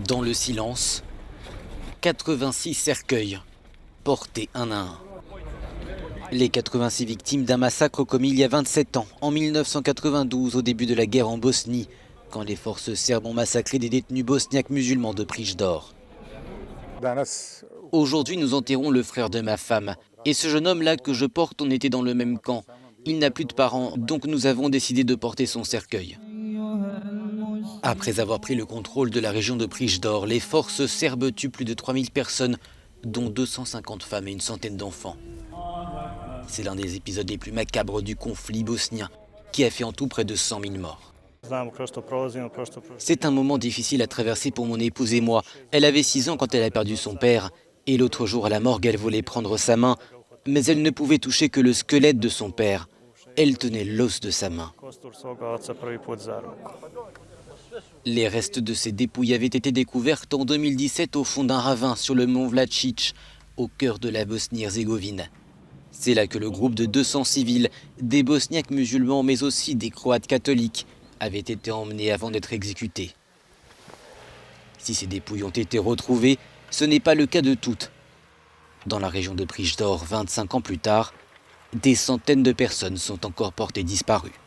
Dans le silence, 86 cercueils, portés un à un. Les 86 victimes d'un massacre commis il y a 27 ans, en 1992, au début de la guerre en Bosnie, quand les forces serbes ont massacré des détenus bosniaques musulmans de Prijedor. Aujourd'hui, nous enterrons le frère de ma femme. Et ce jeune homme-là que je porte, on était dans le même camp. Il n'a plus de parents, donc nous avons décidé de porter son cercueil. Après avoir pris le contrôle de la région de Prijedor, les forces serbes tuent plus de 3000 personnes, dont 250 femmes et une centaine d'enfants. C'est l'un des épisodes les plus macabres du conflit bosnien, qui a fait en tout près de 100 000 morts. C'est un moment difficile à traverser pour mon épouse et moi. Elle avait 6 ans quand elle a perdu son père. Et l'autre jour à la morgue, elle voulait prendre sa main, mais elle ne pouvait toucher que le squelette de son père. Elle tenait l'os de sa main. Les restes de ses dépouilles avaient été découvertes en 2017 au fond d'un ravin sur le mont Vlačić, au cœur de la Bosnie-Herzégovine. C'est là que le groupe de 200 civils, des Bosniaques musulmans mais aussi des Croates catholiques, avait été emmenés avant d'être exécutés. Si ces dépouilles ont été retrouvées, ce n'est pas le cas de toutes. Dans la région de Prijedor, 25 ans plus tard, des centaines de personnes sont encore portées disparues.